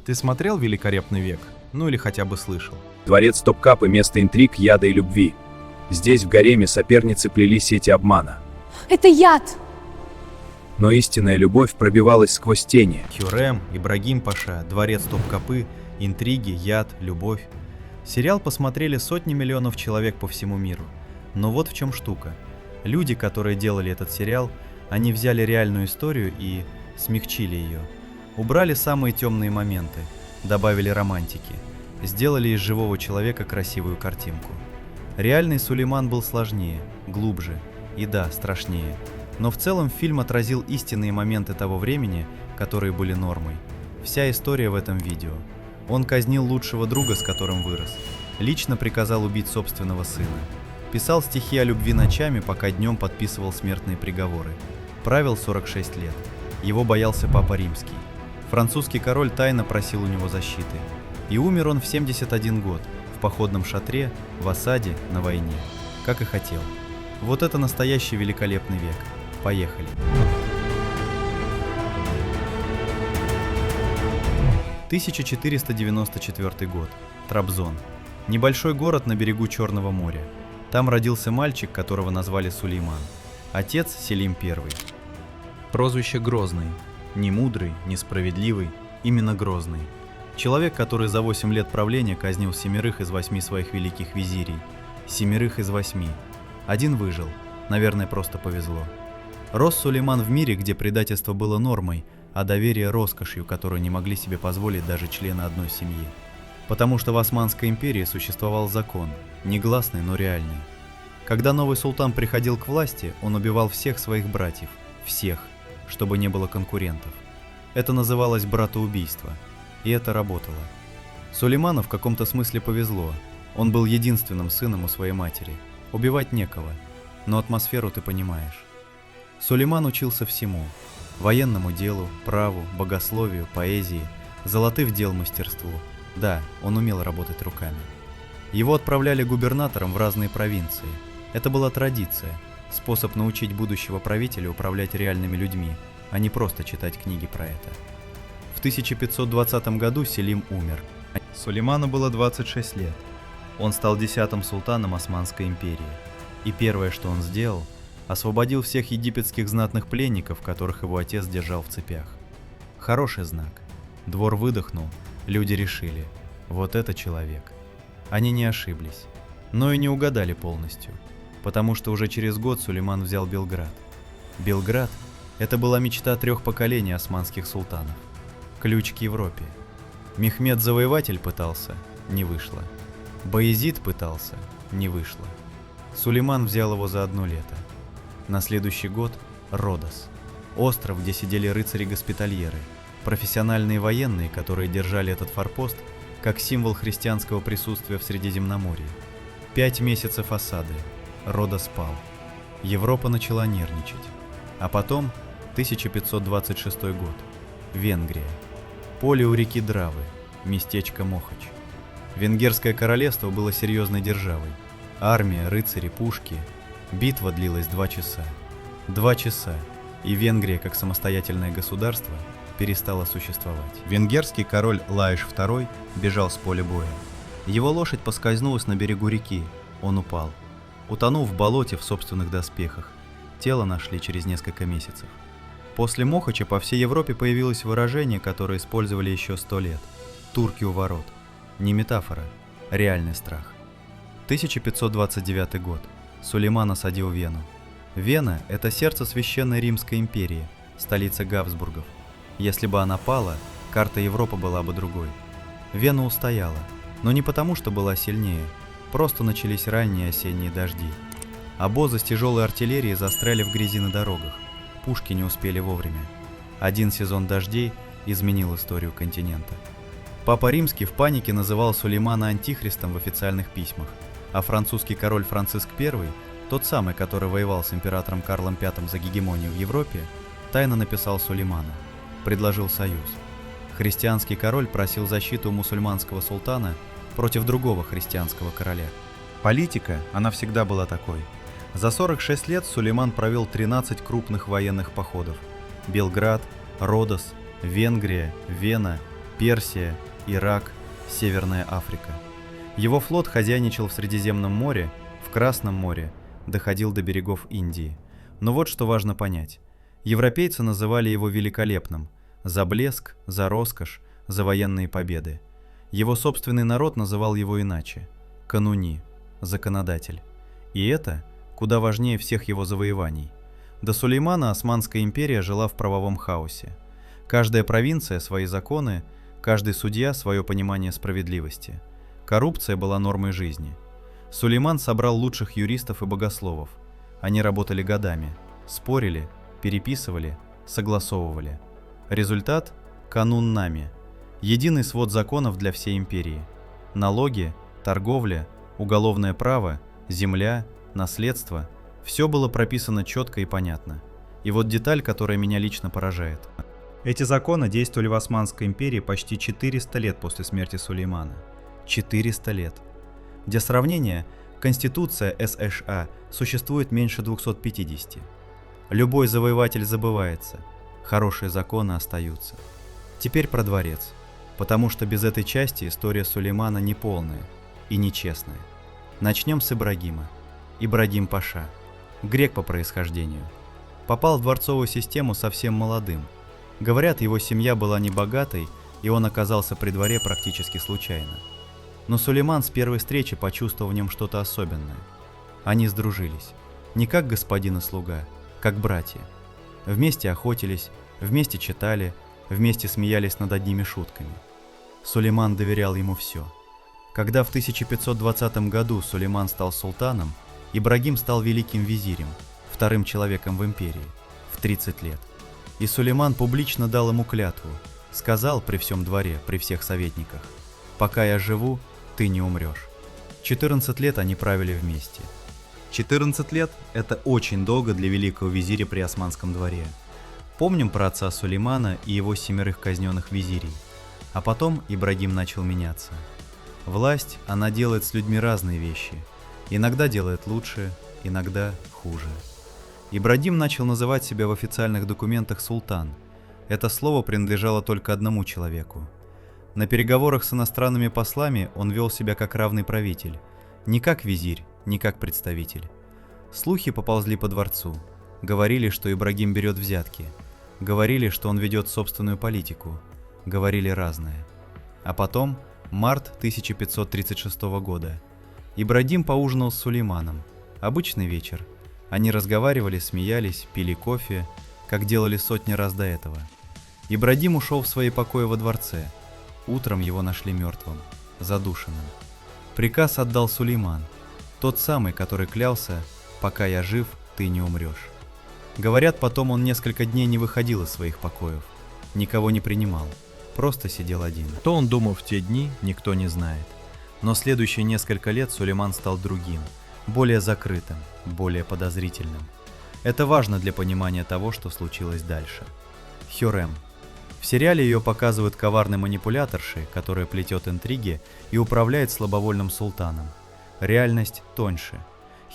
Ты смотрел «Великолепный век»? Ну или хотя бы слышал? Дворец Топкапы — место интриг, яда и любви. Здесь в гареме соперницы плели сети обмана. Это яд! Но истинная любовь пробивалась сквозь тени. Хюррем, Ибрагим Паша, Дворец Топкапы, интриги, яд, любовь. Сериал посмотрели сотни миллионов человек по всему миру. Но вот в чем штука. Люди, которые делали этот сериал, они взяли реальную историю и смягчили ее. Убрали самые темные моменты, добавили романтики, сделали из живого человека красивую картинку. Реальный Сулейман был сложнее, глубже и, да, страшнее. Но в целом фильм отразил истинные моменты того времени, которые были нормой. Вся история в этом видео. Он казнил лучшего друга, с которым вырос. Лично приказал убить собственного сына. Писал стихи о любви ночами, пока днем подписывал смертные приговоры. Правил 46 лет. Его боялся Папа Римский. Французский король тайно просил у него защиты. И умер он в 71 год, в походном шатре, в осаде, на войне. Как и хотел. Вот это настоящий великолепный век. Поехали. 1494 год. Трабзон. Небольшой город на берегу Черного моря. Там родился мальчик, которого назвали Сулейман. Отец Селим I. Прозвище Грозный. Не мудрый, не справедливый, именно Грозный. Человек, который за 8 лет правления казнил 7 из 8 своих великих визирей. 7 из 8. Один выжил. Наверное, просто повезло. Рос Сулейман в мире, где предательство было нормой, а доверие роскошью, которую не могли себе позволить даже члены одной семьи. Потому что в Османской империи существовал закон, негласный, но реальный. Когда новый султан приходил к власти, он убивал всех своих братьев, всех, чтобы не было конкурентов. Это называлось братоубийство, и это работало. Сулейману в каком-то смысле повезло, он был единственным сыном у своей матери, убивать некого, но атмосферу ты понимаешь. Сулейман учился всему – военному делу, праву, богословию, поэзии, золотых дел мастерству. Да, он умел работать руками. Его отправляли губернатором в разные провинции. Это была традиция, способ научить будущего правителя управлять реальными людьми, а не просто читать книги про это. В 1520 году Селим умер. Сулейману было 26 лет. Он стал 10-м султаном Османской империи. И первое, что он сделал – освободил всех египетских знатных пленников, которых его отец держал в цепях. Хороший знак. Двор выдохнул, люди решили – вот это человек. Они не ошиблись, но и не угадали полностью, потому что уже через год Сулейман взял Белград. Белград – это была мечта 3 поколений османских султанов. Ключ к Европе. Мехмед Завоеватель пытался – не вышло. Баязид пытался – не вышло. Сулейман взял его за 1 лето. На следующий год – Родос. Остров, где сидели рыцари-госпитальеры, профессиональные военные, которые держали этот форпост как символ христианского присутствия в Средиземноморье. 5 месяцев осады. Родос пал. Европа начала нервничать. А потом 1526 год. Венгрия. Поле у реки Дравы, местечко Мохач. Венгерское королевство было серьезной державой. Армия, рыцари, пушки. Битва длилась 2 часа. 2 часа, и Венгрия, как самостоятельное государство, перестала существовать. Венгерский король Лаиш II бежал с поля боя. Его лошадь поскользнулась на берегу реки, он упал. Утонул в болоте в собственных доспехах. Тело нашли через несколько месяцев. После Мохача по всей Европе появилось выражение, которое использовали еще 100 лет. Турки у ворот. Не метафора, реальный страх. 1529 год. Сулейман осадил Вену. Вена – это сердце Священной Римской империи, столица Габсбургов. Если бы она пала, карта Европы была бы другой. Вена устояла, но не потому, что была сильнее, просто начались ранние осенние дожди. Обозы с тяжелой артиллерией застряли в грязи на дорогах, пушки не успели вовремя. Один сезон дождей изменил историю континента. Папа Римский в панике называл Сулеймана антихристом в официальных письмах, а французский король Франциск I, тот самый, который воевал с императором Карлом V за гегемонию в Европе, тайно написал Сулейману, предложил союз. Христианский король просил защиту у мусульманского султана против другого христианского короля. Политика, она всегда была такой. За 46 лет Сулейман провел 13 крупных военных походов. Белград, Родос, Венгрия, Вена, Персия, Ирак, Северная Африка. Его флот хозяйничал в Средиземном море, в Красном море, доходил до берегов Индии. Но вот что важно понять. Европейцы называли его великолепным за блеск, за роскошь, за военные победы. Его собственный народ называл его иначе – кануни, законодатель. И это куда важнее всех его завоеваний. До Сулеймана Османская империя жила в правовом хаосе. Каждая провинция – свои законы, каждый судья – свое понимание справедливости. Коррупция была нормой жизни. Сулейман собрал лучших юристов и богословов. Они работали годами, спорили, переписывали, согласовывали. Результат – канун Нами. Единый свод законов для всей империи. Налоги, торговля, уголовное право, земля, наследство – все было прописано четко и понятно. И вот деталь, которая меня лично поражает. Эти законы действовали в Османской империи почти 400 лет после смерти Сулеймана. 400 лет. Для сравнения, Конституция США существует меньше 250. Любой завоеватель забывается, хорошие законы остаются. Теперь про дворец, потому что без этой части история Сулеймана неполная и нечестная. Начнем с Ибрагима. Ибрагим Паша, грек по происхождению. Попал в дворцовую систему совсем молодым. Говорят, его семья была небогатой, и он оказался при дворе практически случайно. Но Сулейман с первой встречи почувствовал в нем что-то особенное. Они сдружились. Не как господин и слуга, как братья. Вместе охотились, вместе читали, вместе смеялись над одними шутками. Сулейман доверял ему все. Когда в 1520 году Сулейман стал султаном, Ибрагим стал великим визирем, вторым человеком в империи, в 30 лет. И Сулейман публично дал ему клятву, сказал при всем дворе, при всех советниках: «Пока я живу, ты не умрешь». 14 лет они правили вместе. 14 лет – это очень долго для великого визиря при османском дворе. Помним про отца Сулеймана и его 7 казненных визирей. А потом Ибрагим начал меняться. Власть, она делает с людьми разные вещи. Иногда делает лучше, иногда хуже. Ибрагим начал называть себя в официальных документах султан. Это слово принадлежало только одному человеку. На переговорах с иностранными послами он вел себя как равный правитель, не как визирь, не как представитель. Слухи поползли по дворцу. Говорили, что Ибрагим берет взятки. Говорили, что он ведет собственную политику. Говорили разное. А потом, март 1536 года. Ибрагим поужинал с Сулейманом. Обычный вечер. Они разговаривали, смеялись, пили кофе, как делали сотни раз до этого. Ибрагим ушел в свои покои во дворце. Утром его нашли мертвым, задушенным. Приказ отдал Сулейман, тот самый, который клялся: «Пока я жив, ты не умрешь». Говорят, потом он несколько дней не выходил из своих покоев, никого не принимал, просто сидел один. Что он думал в те дни, никто не знает. Но следующие несколько лет Сулейман стал другим, более закрытым, более подозрительным. Это важно для понимания того, что случилось дальше. Хюррем. В сериале ее показывают коварной манипуляторшей, которая плетет интриги и управляет слабовольным султаном. Реальность тоньше.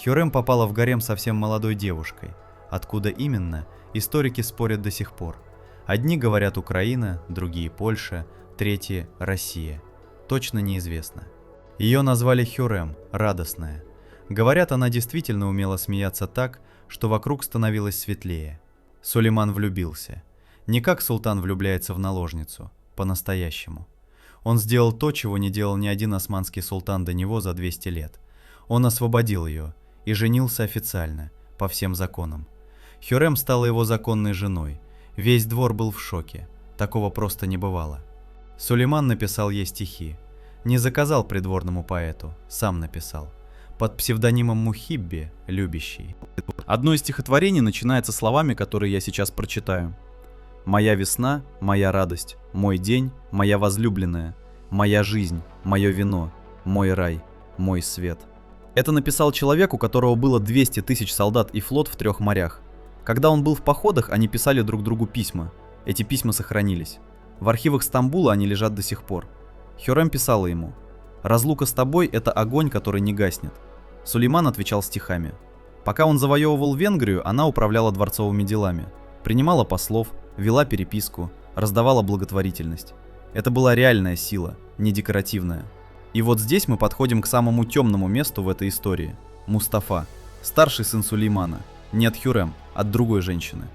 Хюррем попала в гарем совсем молодой девушкой. Откуда именно, историки спорят до сих пор. Одни говорят Украина, другие Польша, третьи Россия. Точно неизвестно. Ее назвали Хюррем, радостная. Говорят, она действительно умела смеяться так, что вокруг становилось светлее. Сулейман влюбился. Не как султан влюбляется в наложницу, по-настоящему. Он сделал то, чего не делал ни один османский султан до него за 200 лет. Он освободил ее и женился официально, по всем законам. Хюррем стала его законной женой. Весь двор был в шоке. Такого просто не бывало. Сулейман написал ей стихи. Не заказал придворному поэту, сам написал. Под псевдонимом Мухибби, любящий. Одно из стихотворений начинается словами, которые я сейчас прочитаю. «Моя весна, моя радость, мой день, моя возлюбленная, моя жизнь, мое вино, мой рай, мой свет». Это написал человек, у которого было 200 тысяч солдат и флот в 3 морях. Когда он был в походах, они писали друг другу письма. Эти письма сохранились. В архивах Стамбула они лежат до сих пор. Хюррем писала ему: «Разлука с тобой – это огонь, который не гаснет». Сулейман отвечал стихами. Пока он завоевывал Венгрию, она управляла дворцовыми делами. Принимала послов, вела переписку, раздавала благотворительность. Это была реальная сила, не декоративная. И вот здесь мы подходим к самому темному месту в этой истории. Мустафа, старший сын Сулеймана, не от Хюррем, от другой женщины.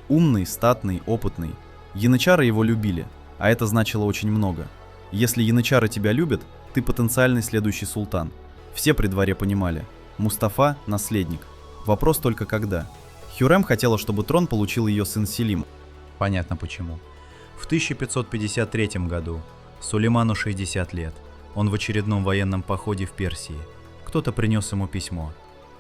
Умный, статный, опытный. Янычары его любили, а это значило очень много. Если янычары тебя любят, ты потенциальный следующий султан. Все при дворе понимали. Мустафа – наследник. Вопрос только когда. Хюррем хотела, чтобы трон получил ее сын Селим. Понятно почему. В 1553 году Сулейману 60 лет. Он в очередном военном походе в Персии. Кто-то принес ему письмо.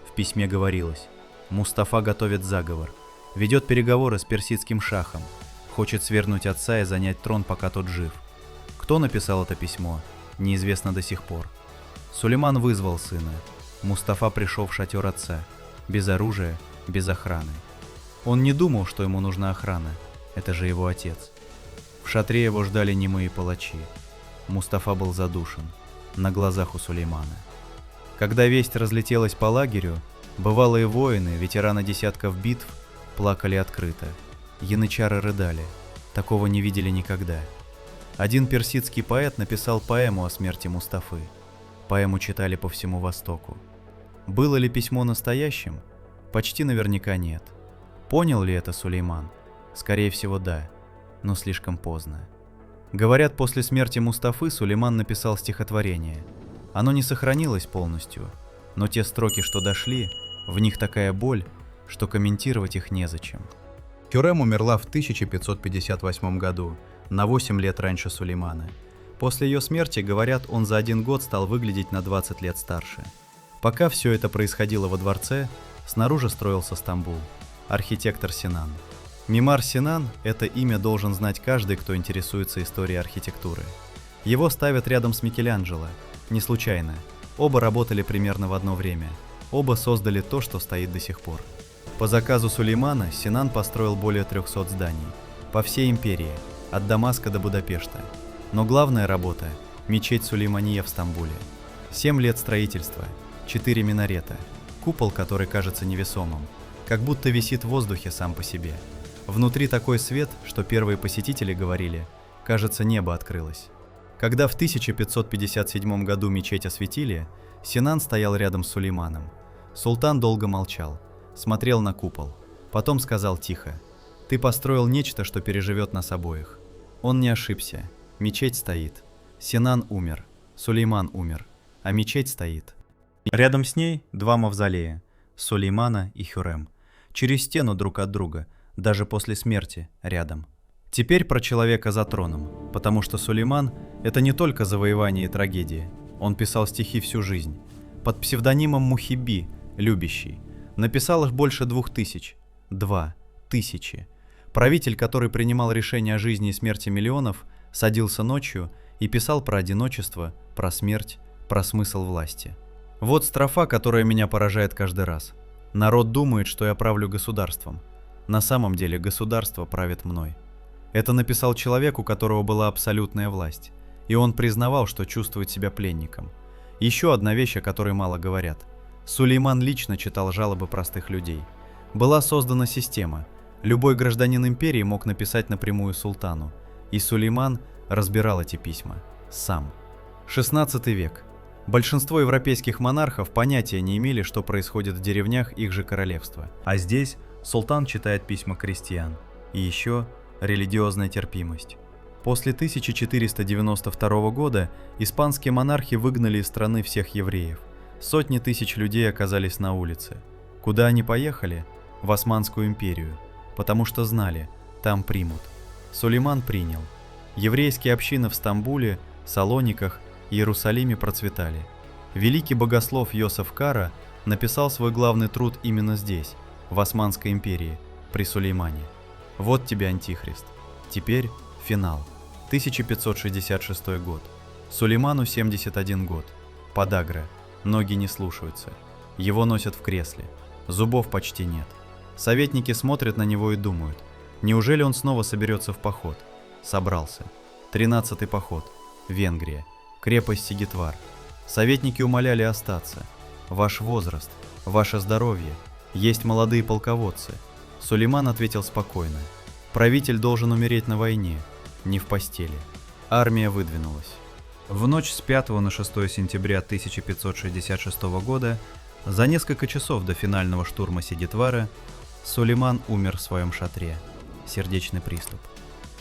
В письме говорилось: Мустафа готовит заговор, ведет переговоры с персидским шахом, хочет свергнуть отца и занять трон, пока тот жив. Кто написал это письмо, неизвестно до сих пор. Сулейман вызвал сына. Мустафа пришел в шатер отца, без оружия, без охраны. Он не думал, что ему нужна охрана, это же его отец. В шатре его ждали немые палачи. Мустафа был задушен на глазах у Сулеймана. Когда весть разлетелась по лагерю, бывалые воины, ветераны десятков битв, плакали открыто. Янычары рыдали. Такого не видели никогда. Один персидский поэт написал поэму о смерти Мустафы. Поэму читали по всему Востоку. Было ли письмо настоящим? Почти наверняка нет. Понял ли это Сулейман? Скорее всего, да, но слишком поздно. Говорят, после смерти Мустафы Сулейман написал стихотворение. Оно не сохранилось полностью, но те строки, что дошли, в них такая боль, что комментировать их незачем. Хюррем умерла в 1558 году, на 8 лет раньше Сулеймана. После ее смерти, говорят, он за 1 год стал выглядеть на 20 лет старше. Пока все это происходило во дворце, снаружи строился Стамбул. Архитектор Синан. Мимар Синан – это имя должен знать каждый, кто интересуется историей архитектуры. Его ставят рядом с Микеланджело. Не случайно. Оба работали примерно в одно время. Оба создали то, что стоит до сих пор. По заказу Сулеймана Синан построил более 300 зданий. По всей империи, от Дамаска до Будапешта. Но главная работа – мечеть Сулеймания в Стамбуле. 7 лет строительства, 4 минарета, купол, который кажется невесомым, как будто висит в воздухе сам по себе. Внутри такой свет, что первые посетители говорили: кажется, небо открылось. Когда в 1557 году мечеть осветили, Синан стоял рядом с Сулейманом. Султан долго молчал, смотрел на купол, потом сказал тихо: «Ты построил нечто, что переживет нас обоих». Он не ошибся. Мечеть стоит. Синан умер, Сулейман умер, а мечеть стоит. Рядом с ней 2 мавзолея – Сулеймана и Хюррем. Через стену друг от друга – даже после смерти рядом. Теперь про человека за троном, потому что Сулейман – это не только завоевание и трагедия. Он писал стихи всю жизнь. Под псевдонимом Мухибби, любящий. Написал их больше 2000. 2000. Правитель, который принимал решения о жизни и смерти миллионов, садился ночью и писал про одиночество, про смерть, про смысл власти. Вот строфа, которая меня поражает каждый раз. Народ думает, что я правлю государством. На самом деле государство правит мной. Это написал человек, у которого была абсолютная власть. И он признавал, что чувствует себя пленником. Еще одна вещь, о которой мало говорят. Сулейман лично читал жалобы простых людей. Была создана система. Любой гражданин империи мог написать напрямую султану. И Сулейман разбирал эти письма. Сам. 16 век. Большинство европейских монархов понятия не имели, что происходит в деревнях их же королевства. А здесь султан читает письма крестьян. И еще религиозная терпимость. После 1492 года испанские монархи выгнали из страны всех евреев. Сотни тысяч людей оказались на улице. Куда они поехали? В Османскую империю. Потому что знали, там примут. Сулейман принял. Еврейские общины в Стамбуле, Салониках, Иерусалиме процветали. Великий богослов Йосеф Кара написал свой главный труд именно здесь, в Османской империи, при Сулеймане. Вот тебе Антихрист. Теперь финал. 1566 год. Сулейману 71 год. Подагра. Ноги не слушаются. Его носят в кресле. Зубов почти нет. Советники смотрят на него и думают: неужели он снова соберется в поход? Собрался. 13-й поход. Венгрия. Крепость Сигетвар. Советники умоляли остаться. Ваш возраст, ваше здоровье. Есть молодые полководцы. Сулейман ответил спокойно: правитель должен умереть на войне, не в постели. Армия выдвинулась. В ночь с 5 на 6 сентября 1566 года, за несколько часов до финального штурма Сигитвара, Сулейман умер в своем шатре. Сердечный приступ.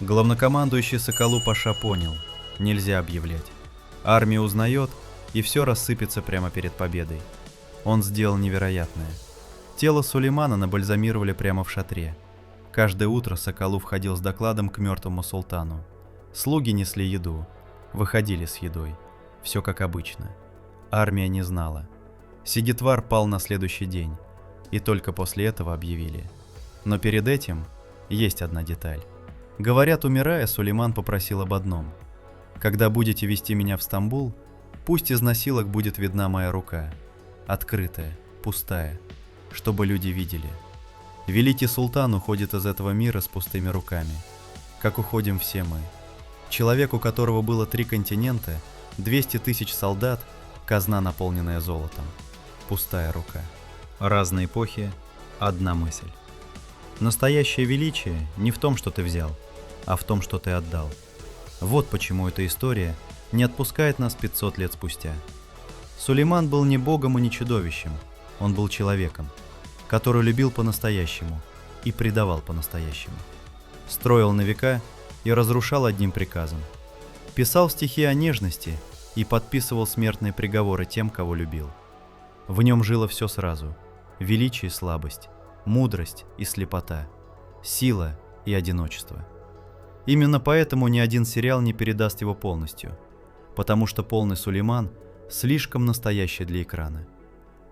Главнокомандующий Соколу-Паша понял, нельзя объявлять. Армия узнает, и все рассыпется прямо перед победой. Он сделал невероятное. Тело Сулеймана набальзамировали прямо в шатре. Каждое утро Соколу входил с докладом к мертвому султану. Слуги несли еду, выходили с едой. Все как обычно. Армия не знала. Сигитвар пал на следующий день, и только после этого объявили. Но перед этим есть одна деталь. Говорят, умирая, Сулейман попросил об одном. «Когда будете вести меня в Стамбул, пусть из носилок будет видна моя рука, открытая, пустая, чтобы люди видели. Великий султан уходит из этого мира с пустыми руками, как уходим все мы. Человек, у которого было 3 континента, 200 тысяч солдат, казна, наполненная золотом. Пустая рука». Разные эпохи, одна мысль. Настоящее величие не в том, что ты взял, а в том, что ты отдал. Вот почему эта история не отпускает нас 500 лет спустя. Сулейман был не богом и не чудовищем, он был человеком, который любил по-настоящему и предавал по-настоящему. Строил на века и разрушал одним приказом. Писал стихи о нежности и подписывал смертные приговоры тем, кого любил. В нем жило все сразу: величие и слабость, мудрость и слепота, сила и одиночество. Именно поэтому ни один сериал не передаст его полностью, потому что полный Сулейман слишком настоящий для экрана.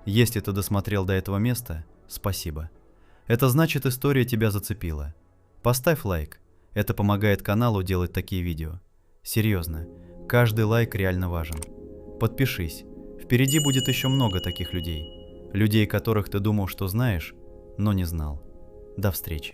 Если ты досмотрел до этого места, спасибо. Это значит, история тебя зацепила. Поставь лайк, это помогает каналу делать такие видео. Серьезно, каждый лайк реально важен. Подпишись, впереди будет еще много таких людей. Людей, которых ты думал, что знаешь, но не знал. До встречи.